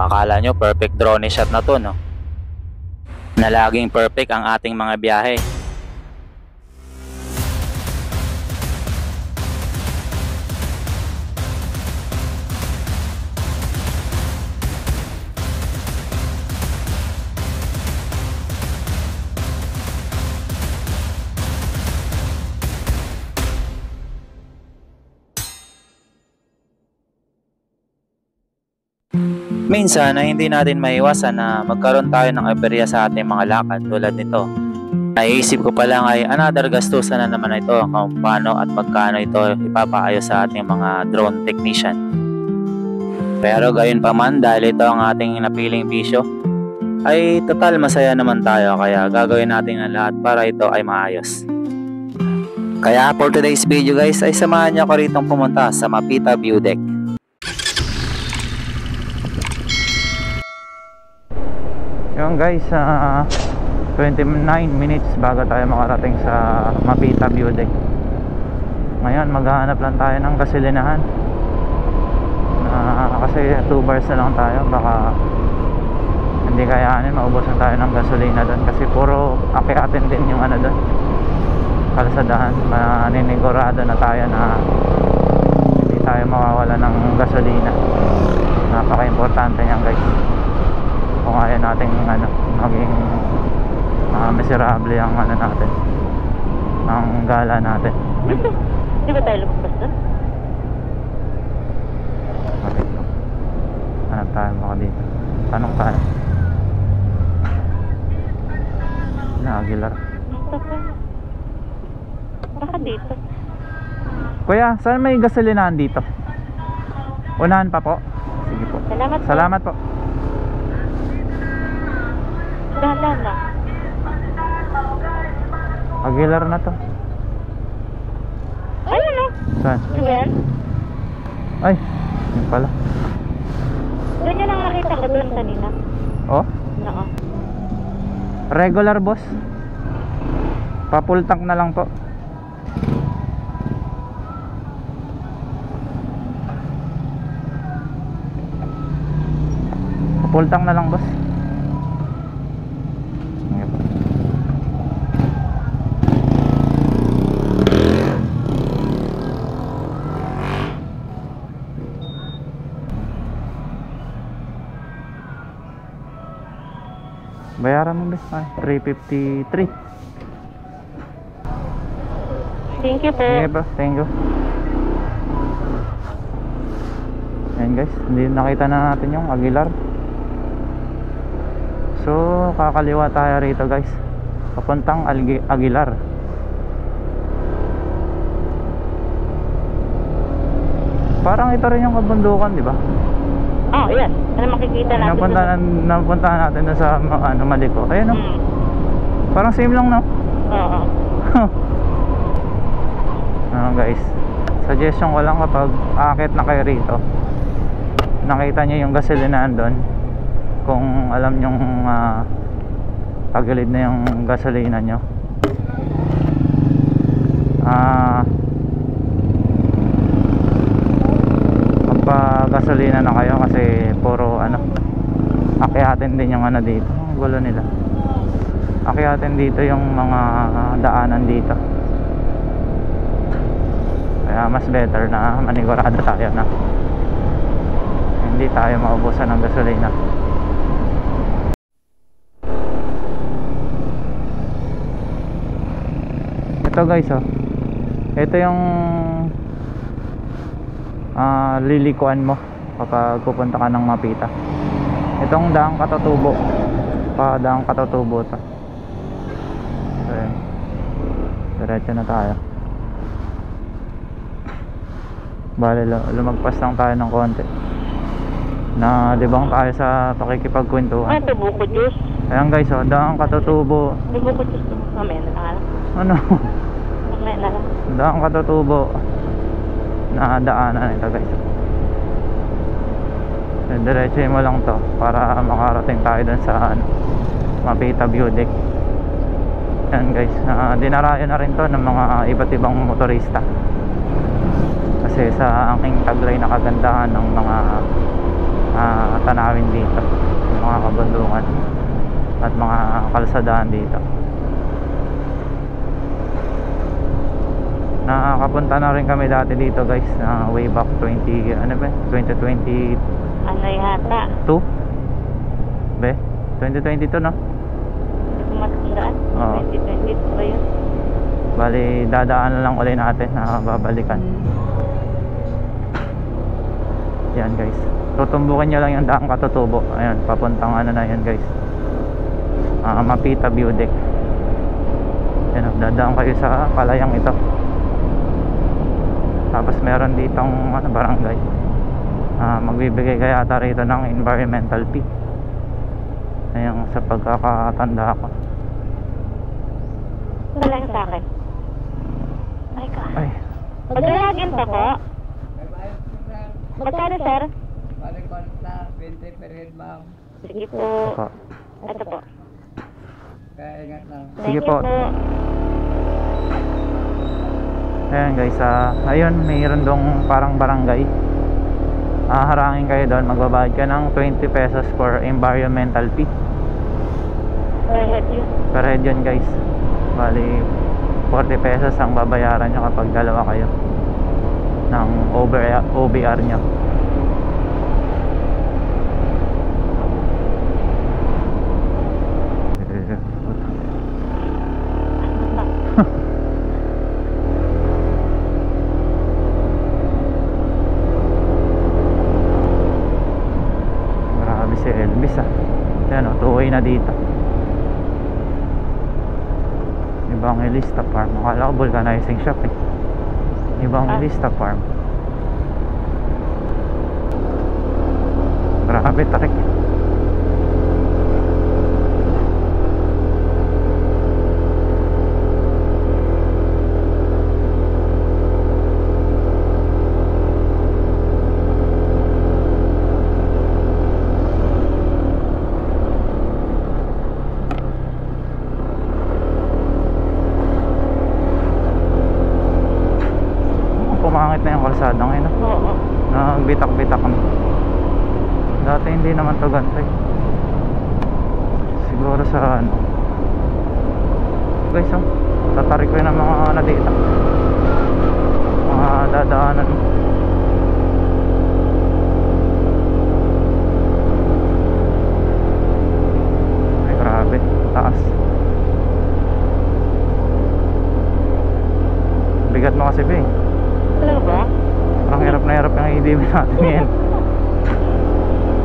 akala nyo perfect drone shot na to, no? Na laging perfect ang ating mga biyahe. Minsan ay hindi natin maiwasan na magkaroon tayo ng aberya sa ating mga lakad tulad nito. Naisip ko pa lang ay another gastusan na naman ito kung paano at magkano ito ipapaayos sa ating mga drone technician. Pero gayon pa man, dahil ito ang ating napiling bisyo, ay total masaya naman tayo, kaya gagawin natin ang lahat para ito ay maayos. Kaya for today's video guys, ay samahan niyo ako rito pumunta sa Mapita View Deck. Yung guys, 29 minutes bago tayo makarating sa Mapita View Deck. Ngayon maghahanap lang tayo ng gasolinahan, kasi 2 bars na lang tayo, baka hindi kayanin, maubusan tayo ng gasolina doon kasi puro akyatin din yung ano doon, kalsadahan. Maninigurado na tayo na hindi tayo mawawala ng gasolina. Napaka-importante yan guys, kung ayaw natin maging miserable ang natin, ang gala natin. Di ba tayo lumabas doon? Okay. Hanap tayo baka dito. Tanong tayo na Aguilar. Baka dito. Kuya, saan may gasolinahan dito? Unahan pa po. Sige po. Salamat po. Salamat po. Dahan-dahan lang. Aguilar na to. Ay, ano? Saan? Ano ba yan? Ay, yun pala. Doon yun ang nakita ko doon kanina. Oh? Oo. Regular boss. Pa-full tank na lang po. Pa-full tank na lang boss. Bayaran mo bes, 353. Thank you po. Sige bro, thank you. Ayan guys, hindi nakita na natin yung Aguilar. So kakaliwa tayo rito guys, papuntang Aguilar. Parang ito rin yung kabundukan, di ba? Oh, yes. Ano makikita natin? Napuntahan natin na sa Maliko. Ayun, no? Parang same lang, no? Oo. Guys, suggestion ko lang, kapag aakit na kayo rito, nakita nyo yung gasolinahan doon, kung alam nyong pagilid na yung gasolina nyo, gasolina na kayo, kasi puro akyatin din yung dito. Ang gulo nila, akyatin dito yung mga daanan dito, kaya mas better na manigurado tayo na hindi tayo maubusan ng gasolina. Ito guys, oh, ito yung lilikuan mo kapag pupunta ka ng Mapita. Itong Daang Katutubo, Daang Katutubo to. Okay, diretso na tayo. Bale, lumagpas lang tayo ng konti, na libang tayo sa pakikipagkwentuhan. Ito buko juice. Ayan guys, oh, Daang Katutubo. May buko juice to. Mamaya na lang. Ano? Mamaya na lang. Daang Katutubo na daanan ito guys. Diretso mo lang to para makarating tayo dun sa Mapita View Deck. Yan guys, dinarayo na rin to ng mga iba't ibang motorista, kasi sa aking taglay na kagandahan ng mga tanawin dito, yung mga kabundungan at mga kalsadaan dito. Nakakapunta na rin kami dati dito guys, na way back 2020 Ano yata? be 2022 no? Hindi ko matandaan. Oo. 2022 ba yun? Bali dadaan na lang ulit natin na babalikan. Yan guys, tutumbukin nyo lang yung daang Katutubo. Ayun, papuntang ano na yan guys, Mapita View Deck. Yan, dadaan kayo sa palayang ito. Tapos meron ditong barangay, magbibigay kaya ata rito ng environmental fee. Ayun, sa pagkakatanda ko. Wala yung sa akin. Ay ka. Ay, Maglalagin pa po. Magkano sir? Balik na 20 per head, ma'am. Sige po. opo. Ito po. Kaya ingat lang. Thank Sige you po. Ayan guys, ayun, mayroon dong parang barangay. Harangin kayo doon, magbabayad ka ng 20 pesos for environmental fee. Per head yun. Per head yun guys. Bali 40 pesos ang babayaran nyo kapag dalawa kayo ng OBR nyo. Grabe si Elvis Ayan o, 2-way na dito. Evangelista Farm. Akala ko vulcanizing shop Evangelista Farm. Grabe tarik. Pumangit na yung kalsada ngayon. Oo. Nagbitak-bitak na. Dati hindi naman to ganito siguro sa ano. Guys tatarik ko yun ng mga ano dito, mga dadaanan. Ay grabe, taas. Bigat mo kasi be. Talaga ba? Parang hirap na hirap yung idibin natin yan.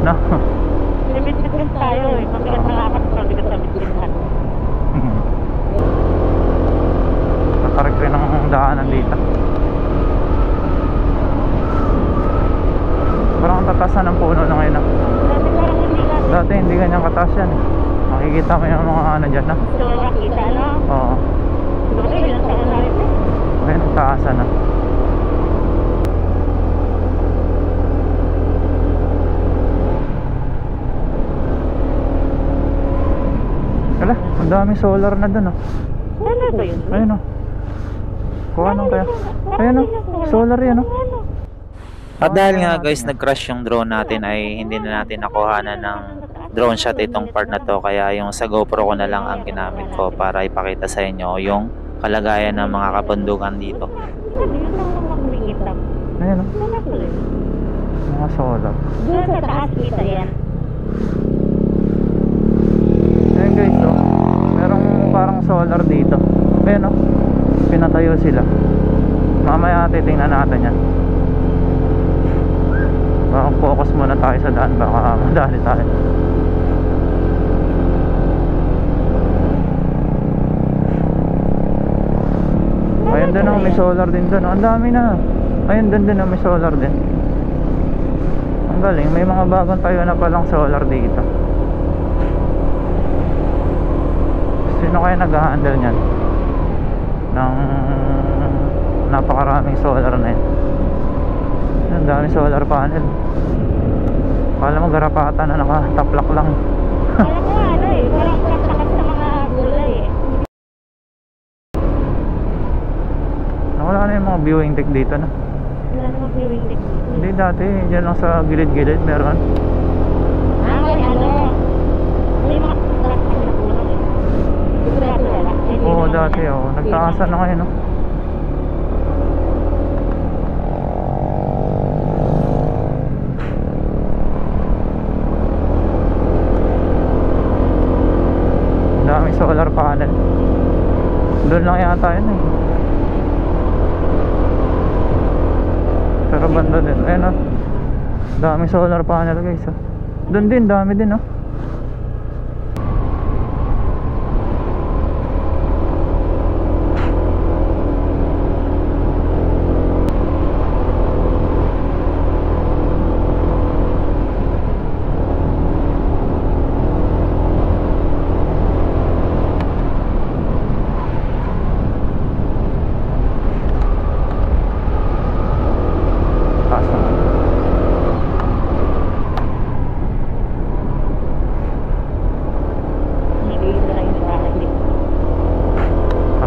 No? Limit-limit tayo eh. Mabigat na lakas, mabigat na bitbitan. Tatarik rin ang daanan dito. Parang ang tatasan ng puno na ngayon. Dati parang hindi natin. Dati hindi ganyan kataas yan Makikita mo yung mga ano dyan Gusto mo makita, no? Oo. Okay, ilang taon na rin. Ngayon ang taasan Wala, ang daming solar na dun Ano ba yun? Ayun kuha nang kaya. Ayun solar yan At dahil nga guys nag-crash yung drone natin ay hindi na natin nakuhanan ng drone shot itong part na to, kaya yung sa GoPro ko na lang ang ginamit ko para ipakita sa inyo yung kalagayan ng mga kabundukan dito. Ano yun ang makikita? Ayun Ano ba yun? mga solar. Doon sa taas kita yan. Ayun guys merong parang solar dito. Ayun pinatayo sila. Mamaya titingnan natin yan. Baka focus muna tayo sa daan, baka madali tayo. Ayun din may solar din doon. Ang dami na. Ayun din may solar din. Ang galing, may mga bagong tayo na palang solar dito. Sino kaya nag-handle niyan? Ng napakaraming solar na yun. Ang dami solar panel. Kala mo garapatan na nakataplak lang. Alam mo ano eh, parang kaktakas sa mga gulay eh. Nawala na yung mga viewing deck dito Wala namang viewing deck dito. Hindi dati, dyan lang sa gilid-gilid meron. Oo, dati oh. Nagtaasan na ngayon, no? Daming solar panel. Doon lang yata yun eh. Pero banda din. Ayun oh. Daming solar panel guys oh. Doon din, dami din oh.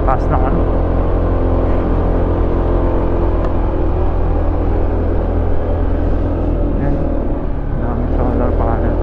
Taas ng ano. Yan. Daming solar panel.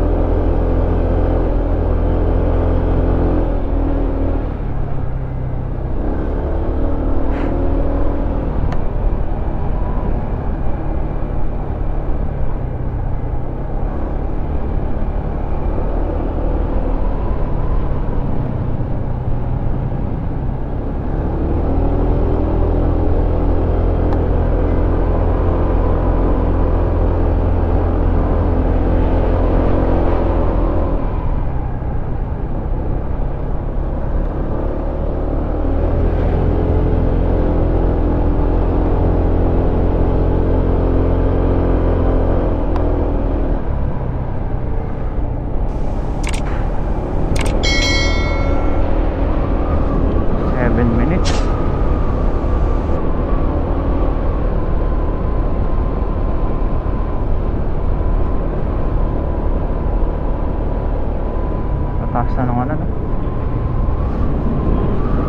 Taas na nung ano, no?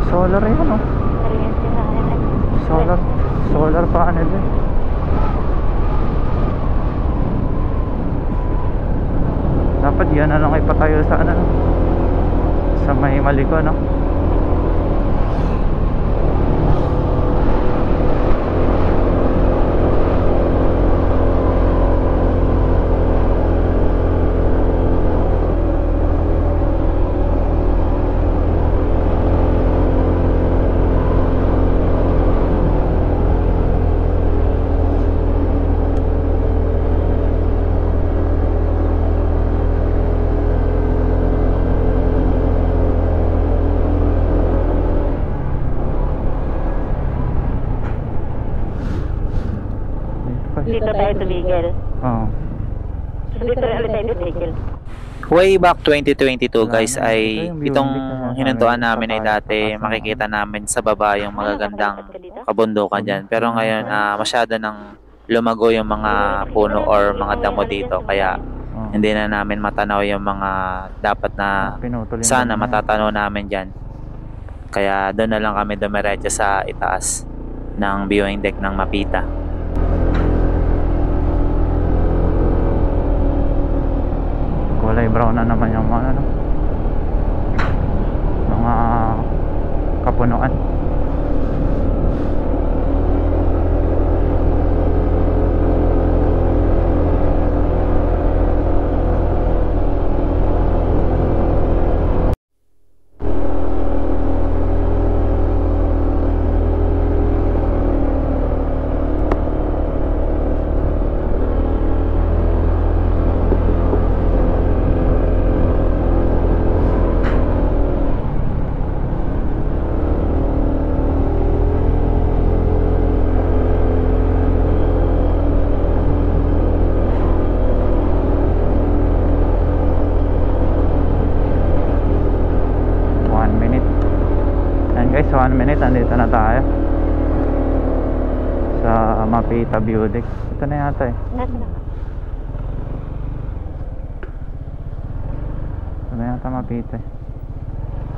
Solar yun, no? Kuryente na yan. Solar panel eh. Dapat yan na lang ipatayo sa ano, no? Sa may Maliko, no? Dito tayo tumigil. Oo. Dito rin tayo tumigil. Way back 2022 guys Wala na. ay Ito yung itong building na hinuntuan namin. namin ay dati makikita namin sa baba yung magagandang kabundukan dyan. Pero ngayon masyado nang lumago yung mga puno or mga damo dito kaya Oo. hindi na namin matanaw yung mga dapat na Pinutol yung sana damo na yan. matatanaw namin dyan. Kaya doon na lang kami dumiretso sa itaas ng viewing deck ng Mapita. Kulay brown na naman yung mga ano, mga kapunuan. Guys, 1 minute, andito na tayo sa Mapita View Deck. Ito na yata eh. Nasa na? Ito na yata Mapita eh.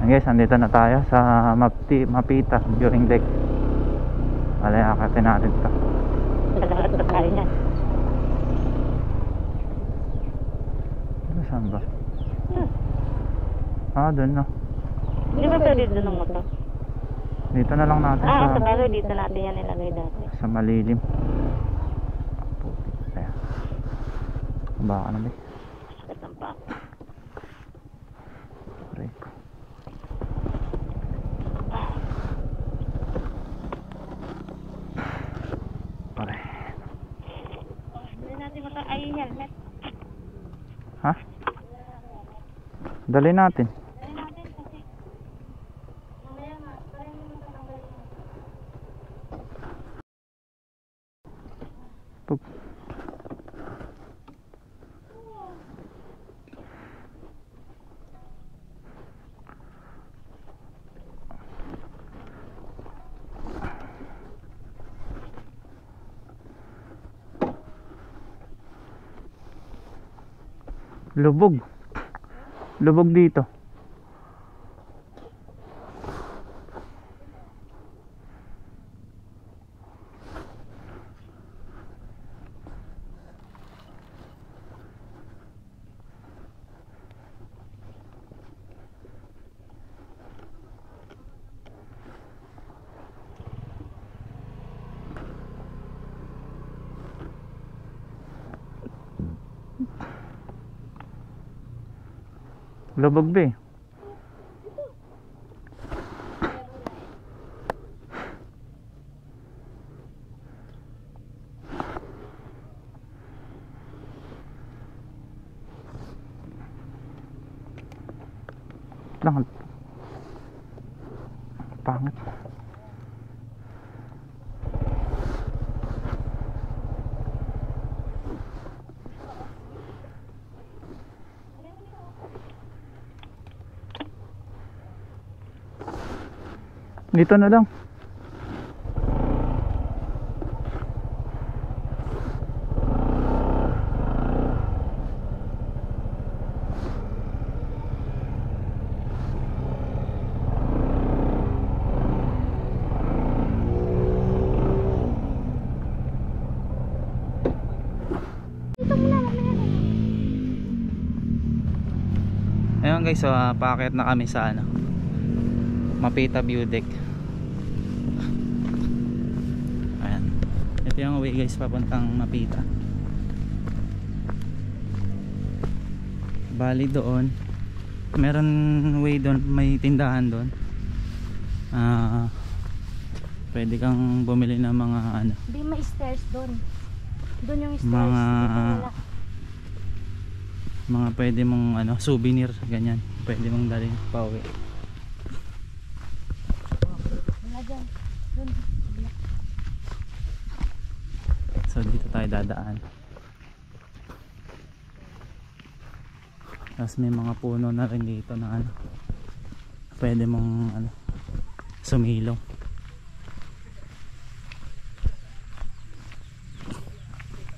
And guys, andito na tayo sa Mapita Viewing Deck. Wala, akatin natin ito. Sa lahat na tayo yan. Saan ba? Ah, dun no. Hindi ba pwede doon ng motor? Dito na lang natin Ah, sa sa bagay, dito natin yan nilagay dati. malilim. Ayan. Baka na ba? Sakit ng pa. Break. Pare. Hindi natin ay helmet. Ha? Dali natin. Pug. Lubog. Lubog dito. Lubog ba eh. Lang. Pangit. Dito na lang. Ayun guys, so paakyat na kami sa ano, Mapita View Deck. Ayan. Ito yung way guys papuntang Mapita. Bali doon meron way doon, may tindahan doon. Pwede kang bumili ng mga ano. Hindi, may stairs doon. Doon yung stairs. Mga Dito wala. mga pwede mong ano, souvenir ganyan. Pwede mong dalhin pauwi. Wala dyan. Doon. So dito tayo dadaan. Tapos may mga puno na rin dito na ano, pwede mong ano, sumilong.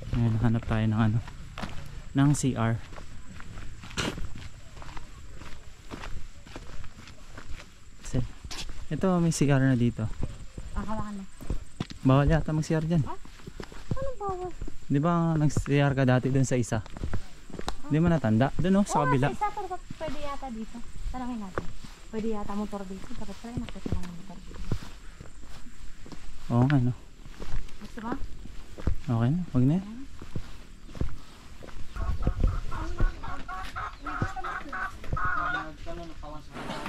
Ngayon hanap tayo ng ano, ng CR. Kasi ito may CR na dito. Hawakan na. Bawal yata mag CR dyan. Anong bawal? Di ba nag-CR ka dati dun sa isa? Di mo natanda? Dun sa kabila. Sa isa, pero pwede yata dito. Tanangin natin. Pwede yata motor dito. Tapos try nakita ng motor dito. Oo nga no. Gusto ba? Okay na, wag na yan.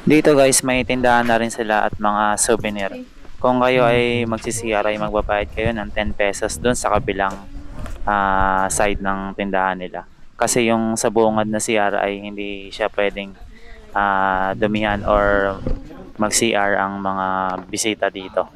Dito guys, may tindahan na rin sila at mga souvenir. Kung kayo ay magsi-CR ay magbabayad kayo ng 10 pesos doon sa kabilang side ng tindahan nila. Kasi yung sa bungad na CR ay hindi siya pwedeng dumihan or mag-CR ang mga bisita dito.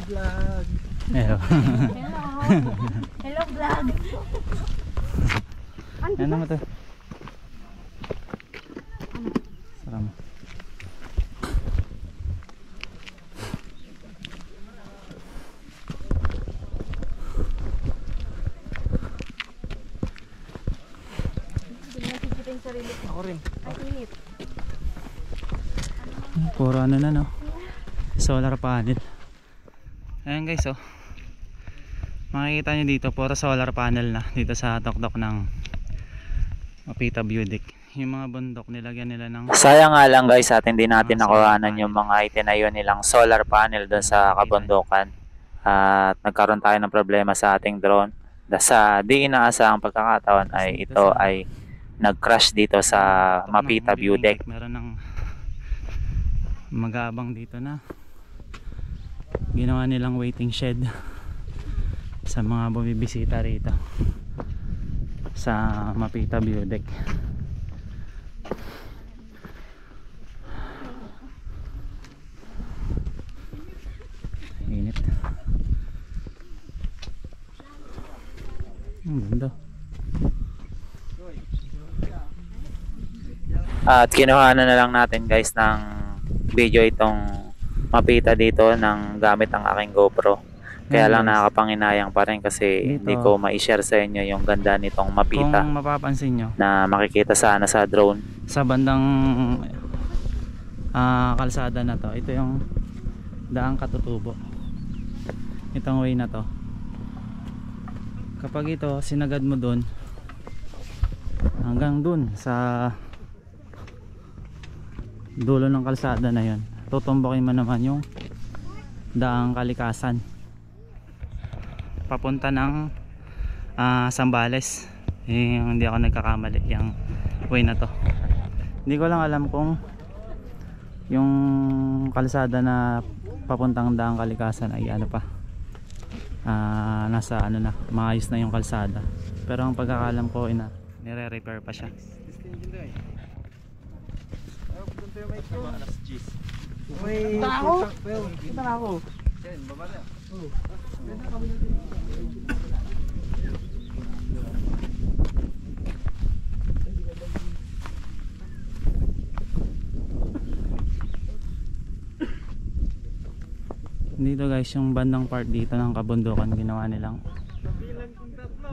vlog. Hello. Hello. Hello, vlog. Ano naman to? Sarama. Hindi nakikita yung sarili ko. Ako rin. Ay, init. Puro ano na, no? Solar panel. Ayan guys, oh. Makikita nyo dito, puro solar panel na dito sa tuktok ng Mapita Budik. Yung mga bundok nilagyan nila ng Sayang nga lang guys at hindi natin Mga solar nakuhanan panel. yung mga itinayo nilang solar panel doon sa kabundukan. At nagkaroon tayo ng problema sa ating drone. Sa di inaasahang pagkakataon ay ito ay nag-crash dito sa Mapita View Deck. Meron ng mag-aabang dito na ginawa nilang waiting shed sa mga bumibisita rito sa Mapita View Deck. Init. Ang ganda. At kinuha na lang natin guys ng video itong Mapita dito ng gamit ang aking GoPro. Kaya lang nakakapanginayang pa rin kasi hindi ko ma-share sa inyo yung ganda nitong Mapita Kung mapapansin nyo, na makikita sana sa drone. sa bandang kalsada na to, ito yung daang Katutubo. Itong way na to, kapag ito sinagad mo dun hanggang dun sa dulo ng kalsada na yon, tutumbukin mo naman yung daang Kalikasan papunta ng Sambales. Hindi ako nagkakamali, yung way na to. Hindi ko lang alam kung yung kalsada na papuntang daang Kalikasan ay ano pa, nasa ano na, maayos na yung kalsada, pero ang pagkakalam ko ina nire-repair pa siya. May Tao? Ito na ako. Dito guys, yung bandang part dito ng kabundukan, ginawa nilang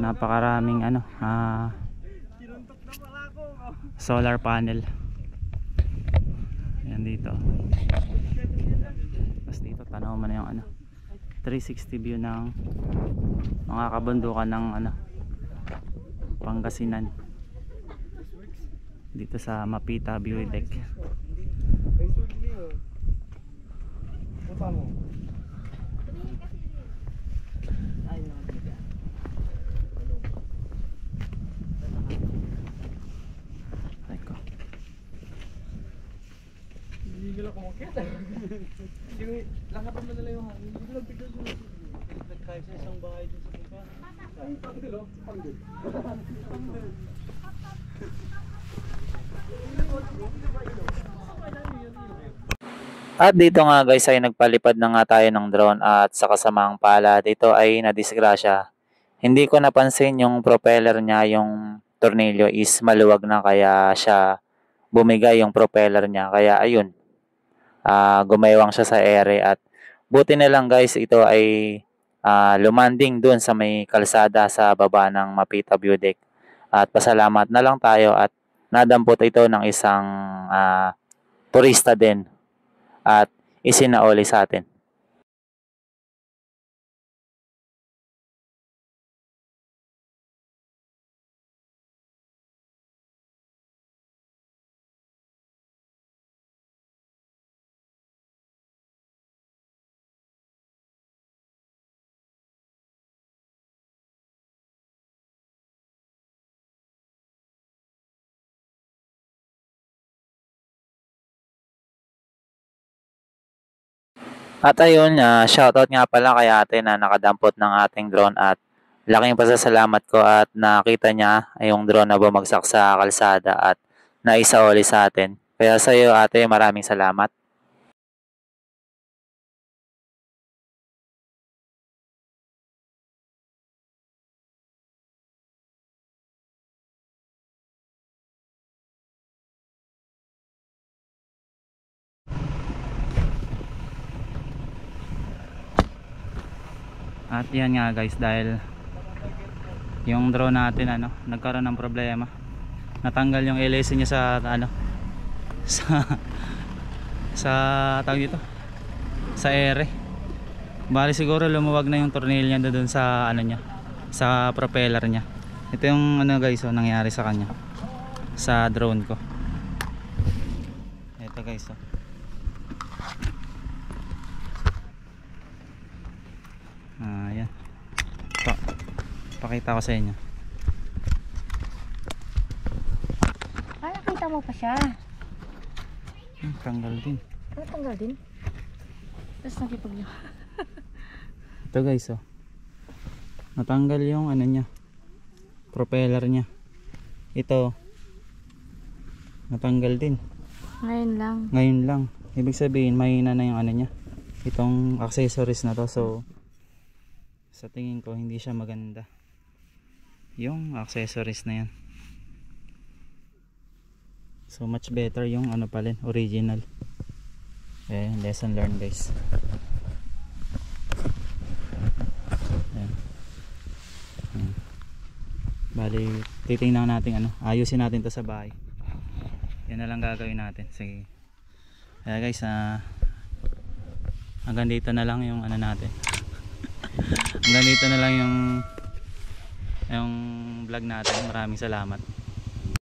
napakaraming ano, solar panel. Yan dito. Tapos dito tanaw mo na yung ano, 360 view ng mga kabundukan ng ano, Pangasinan dito sa Mapita View Deck. Eko. Hindi ko lang kumakit. Langatan mo na lang yung hangin. Hindi ko lang bigla yung nagkayos sa isang bahay dun sa buka. Ay, panggil o. Panggil. At dito nga guys ay nagpalipad na nga tayo ng drone at sa kasamaang pala dito ay nadisgrasya. Hindi ko napansin yung propeller niya, yung tornilyo is maluwag na kaya siya bumigay yung propeller niya. Kaya ayun, gumaywang siya sa ere at buti na lang guys ito ay lumanding dun sa may kalsada sa baba ng Mapita View Deck. At pasalamat na lang tayo at nadampot ito ng isang turista din at isinauli sa atin. At ayun, shoutout nga pala kay ate na nakadampot ng ating drone at laking pasasalamat ko at nakita niya yung drone na bumagsak sa kalsada at naisauli sa atin. Kaya sa iyo ate, maraming salamat. At yan nga guys, dahil yung drone natin nagkaroon ng problema, natanggal yung LS niya sa sa tawag dito, sa ere. Bali siguro lumuwag na yung tornilyo niya doon sa niya, sa propeller niya. Ito yung guys, nangyari sa kanya, sa drone ko. Ito guys, yan. Pakita ko sa inyo. Ay, nakita mo pa siya. Tanggal din. Ano tanggal din? Tapos nakipag niya. Ito guys, natanggal yung niya, propeller niya. Ito natanggal din. Ngayon lang. Ibig sabihin mahina na yung niya, itong accessories na to. So sa tingin ko hindi siya maganda yung accessories na yan. So much better yung palin, original. Lesson learned guys. Bali titingnan natin ayusin natin to sa bahay. Yan na lang gagawin natin. Sige. Kaya guys, hanggang dito na lang yung natin. Hanggang dito na lang yung vlog natin. Maraming salamat.